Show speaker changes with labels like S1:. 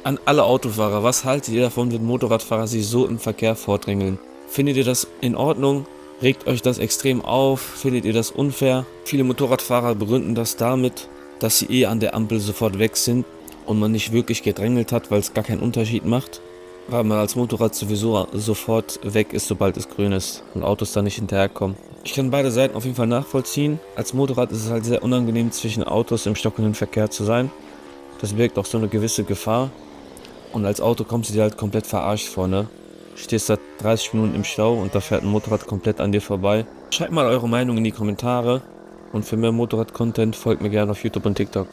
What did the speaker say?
S1: An alle Autofahrer, was haltet ihr davon, wenn Motorradfahrer sich so im Verkehr vordrängeln? Findet ihr das in Ordnung? Regt euch das extrem auf? Findet ihr das unfair? Viele Motorradfahrer begründen das damit, dass sie an der Ampel sofort weg sind und man nicht wirklich gedrängelt hat, weil es gar keinen Unterschied macht. Weil man als Motorrad sowieso sofort weg ist, sobald es grün ist und Autos da nicht hinterherkommen. Ich kann beide Seiten auf jeden Fall nachvollziehen. Als Motorrad ist es halt sehr unangenehm, zwischen Autos im stockenden Verkehr zu sein. Das birgt auch so eine gewisse Gefahr. Und als Auto kommst du dir halt komplett verarscht vor, ne? Stehst da 30 Minuten im Stau und da fährt ein Motorrad komplett an dir vorbei. Schreibt mal eure Meinung in die Kommentare und für mehr Motorrad-Content folgt mir gerne auf YouTube und TikTok.